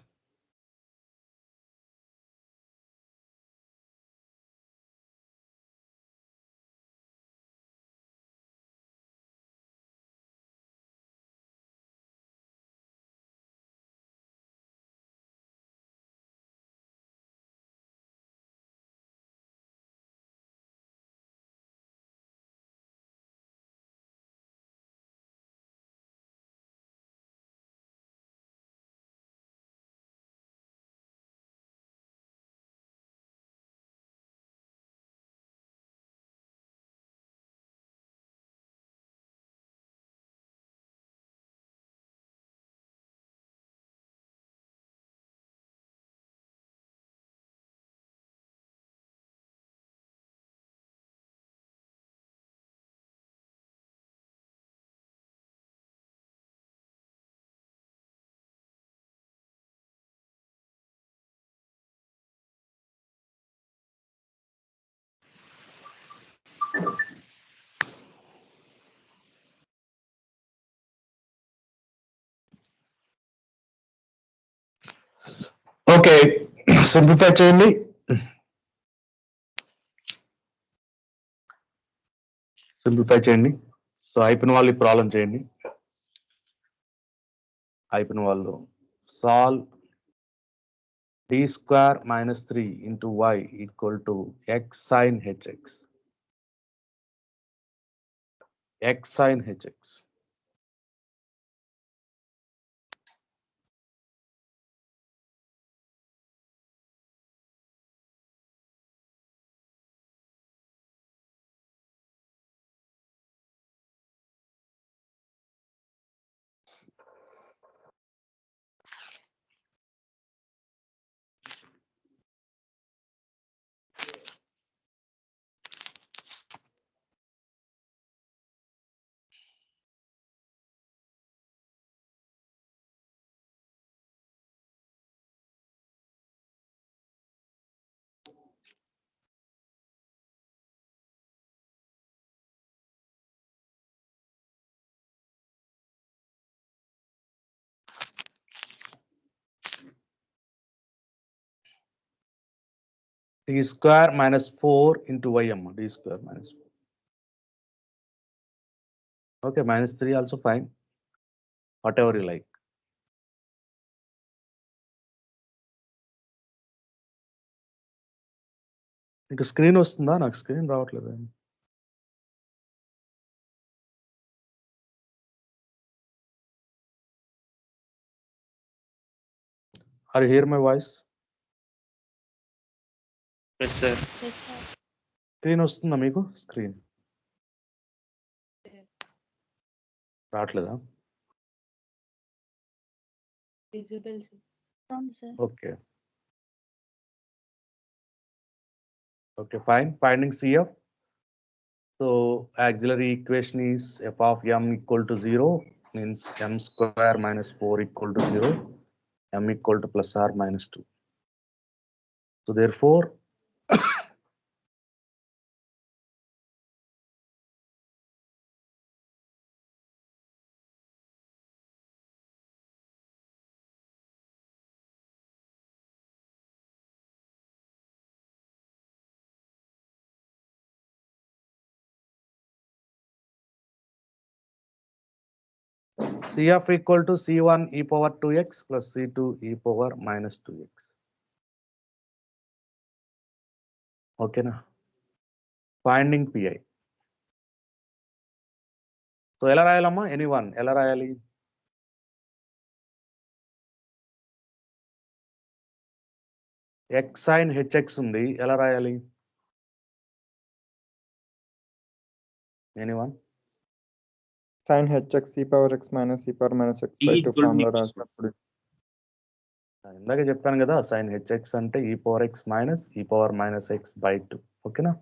S1: Okay, simplify చేయండి. సింప్లిఫై చేయండి. సో అయిపోయిన వాళ్ళు ఈ ప్రాబ్లం చేయండి. అయిపోయిన వాళ్ళు solve d square minus 3 into y equal to x sin hx. x sin hx. d square minus 4 into y amma, d square minus 4. Okay, minus 3 also fine, whatever you like. మీకు screen వస్తుందా? నాకు screen రావట్లేదు. Are you hear my voice?
S2: Yes, sir.
S3: Yes, sir.
S1: Screen వస్తుందా మీకు? Screen రావట్లేదా?
S4: Visible, sir.
S3: sir.
S1: Okay. Okay, fine. Finding CF. So auxiliary equation is f of m equal to 0 means m square minus 4 equal to 0, m equal to plus or minus 2. So therefore, CF equal to C1 e power 2x plus C2 e power minus 2x. Okay na? Finding PI. So ఎలా రాయాలమ్మా? Anyone ఎలా రాయాలి? X sin hx ఉంది, ఎలా రాయాలి? Anyone?
S5: sin hx e power x minus e power minus x by 2 formula రాసినప్పుడు
S1: ఇందాక చెప్పాను కదా, sin hx అంటే e power x minus e power minus x by 2. ఓకేనా?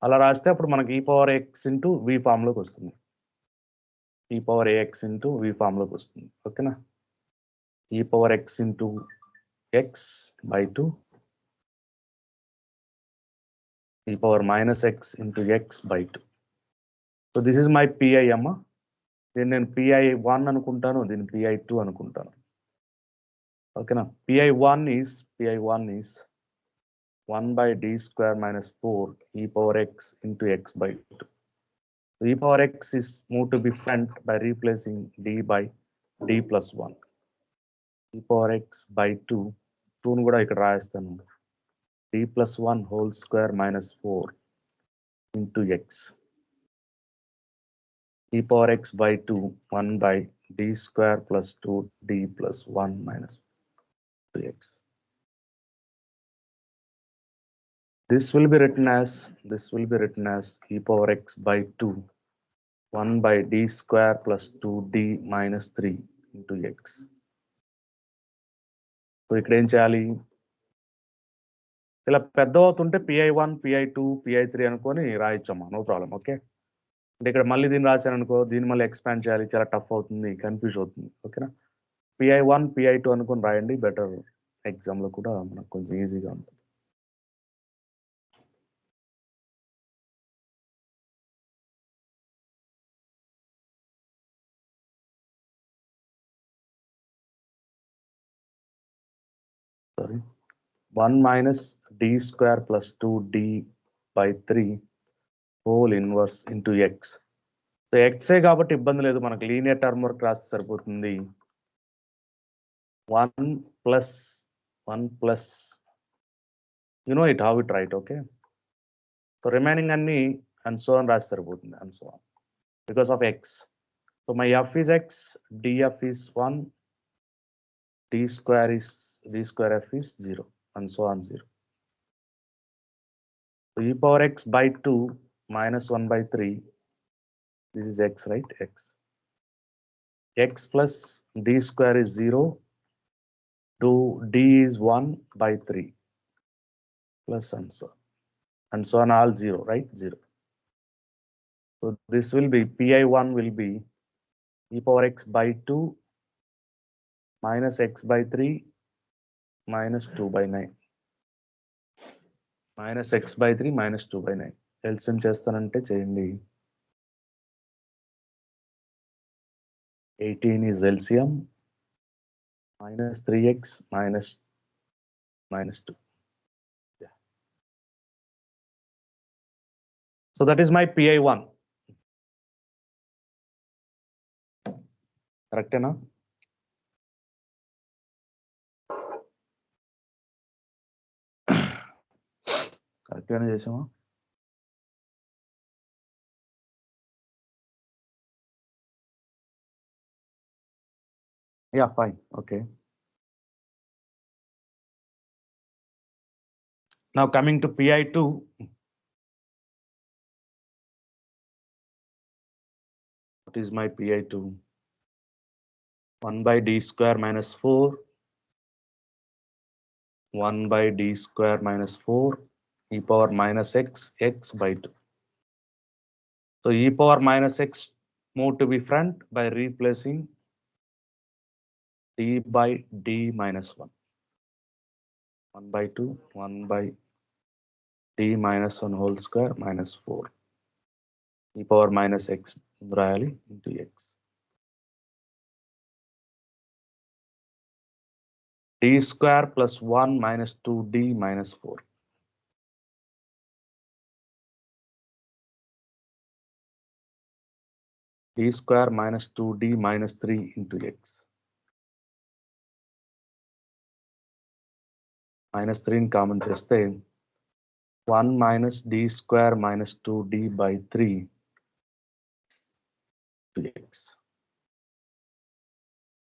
S1: అలా రాస్తే అప్పుడు మనకి e power x into v form లోకి వస్తుంది. e power ax into v form లోకి వస్తుంది. ఓకేనా? e power x into x by 2, e power minus x into x by 2. So this is my pi అమ్మా. దీన్ని నేను pi1 అనుకుంటాను, దీన్ని pi2 అనుకుంటాను. ఓకేనా? pi1 is 1 by d square minus 4 e power x into x by 2. So e power x is moved to be front by replacing d by d plus 1. e power x by 2, 2 ను కూడా ఇక్కడ రాయిస్తాను. d plus 1 whole square minus 4 into x. e power x by 2, 1 by d square plus 2d plus 1 minus 2x. This will be written as e power x by 2, 1 by d square plus 2d minus 3 into x. So ఇక్కడ ఏం చేయాలి? ఇలా పెద్ద అవుతుంటే pi1, pi2, pi3 అనుకొని రాయొచ్చమ్మా, no problem. Okay, అంటే ఇక్కడ మళ్ళీ దీన్ని రాశాను అనుకో, దీన్ని మళ్ళీ ఎక్స్పాండ్ చేయాలి, చాలా టఫ్ అవుతుంది, కన్ఫ్యూజ్ అవుతుంది. ఓకేనా? pi1, pi2 అనుకొని రాయండి, బెటర్. ఎగ్జామ్లో కూడా మనకు కొంచెం ఈజీగా ఉంటుంది. Sorry, 1 minus d square plus 2d by 3 whole inverse into x. So ఎక్సే కాబట్టి ఇబ్బంది లేదు, మనకు లీనియర్ టర్మ్ వర్క్ రాస్తే సరిపోతుంది. 1 plus you know it how it write. Okay, so remaining అన్ని and so on రాస్తే సరిపోతుంది, and so on because of x. So my f is x, df is 1, d square f is 0, and so on 0. So e power x by 2 minus 1 by 3, this is x, right? X plus d square is 0, to d is 1 by 3 plus and so on all 0, right? 0. So this will be pi1 will be e power x by 2 minus x by 3 minus 2 by 9 minus x by 3 minus 2 by 9. LCM చేస్తానంటే చేయండి. 18 is LCM, minus 3x minus 2. Yeah. So that is my pi1. Correct na? Correct na చేసామా? Yeah, fine. Okay. Now coming to pi2. What is my PI2? 1 by d square minus 4. 1 by d square minus 4 e power minus x by 2. So e power minus x moved to be front by replacing d by d minus 1. 1 by 2, 1 by d minus 1 whole square minus 4. E power minus x రాయాలి into x. d square plus 1 minus 2d minus 4. d square minus 2d minus 3 into x. Minus 3 in common చేస్తే 1 minus d square minus 2d by 3 to x.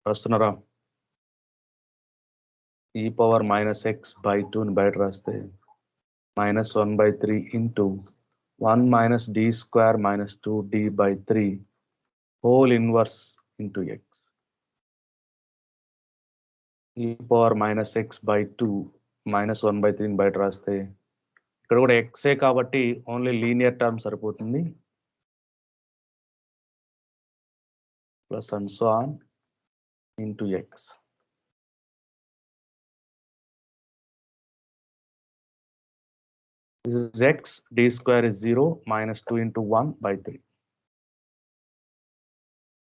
S1: రాస్తున్నారా? e power minus x by 2 ని బయట రాస్తే minus 1 by 3 into 1 minus d square minus 2d by 3 whole inverse into x. e power minus x by 2 minus 1 by 3 ని బయట రాస్తే ఇక్కడ కూడా x ఏ కాబట్టి only linear term సరిపోతుంది. Plus and so on into x. This is x, d square is 0, minus 2 into 1 by 3.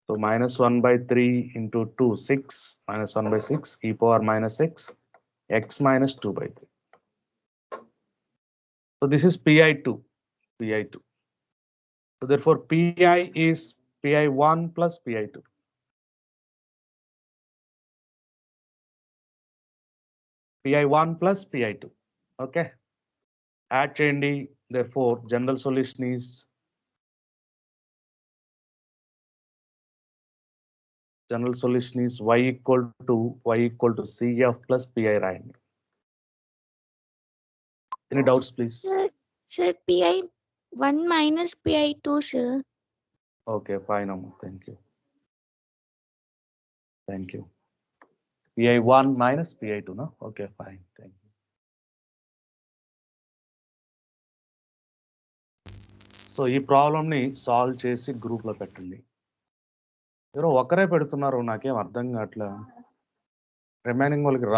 S1: So minus 1 by 3 into 2, 6, minus 1 by 6, e power minus x, x minus 2 by 3. So this is PI2. So therefore PI is PI1 plus PI2. PI1 plus PI2. Okay. Add చేయండి. Therefore general solution is y equal to CF plus PI రాయండి. Any doubts, please?
S3: Sir, PI1 minus PI2, sir.
S1: Okay, fine, Amma. Thank you. PI1 minus PI2, no? Okay, fine. Thank you. So ఈ problem ని solve చేసి group లో పెట్టండి. ఎవరో ఒకరే పెడుతున్నారు, నాకేం అర్థం కావట్లా. రిమైనింగ్ వాళ్ళకి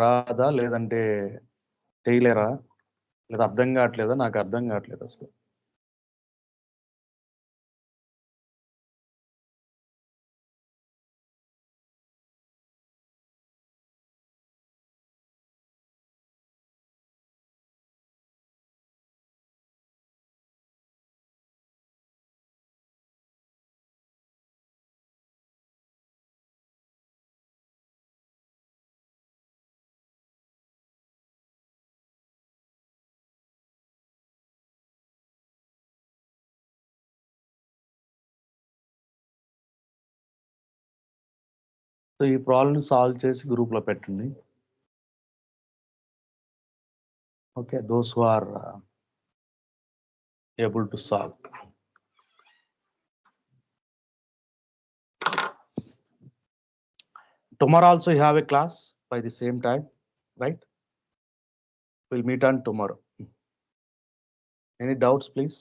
S1: రాదా? లేదంటే చేయలేరా? లేదా అర్థం కావట్లేదా? నాకు అర్థం కావట్లేదు అసలు. సో ఈ ప్రాబ్లమ్ సాల్వ్ చేసి గ్రూప్ లో పెట్టండి. Okay, those who are able to solve. Tomorrow also you have a class by the same time, right? We'll meet on tomorrow. Any doubts, please?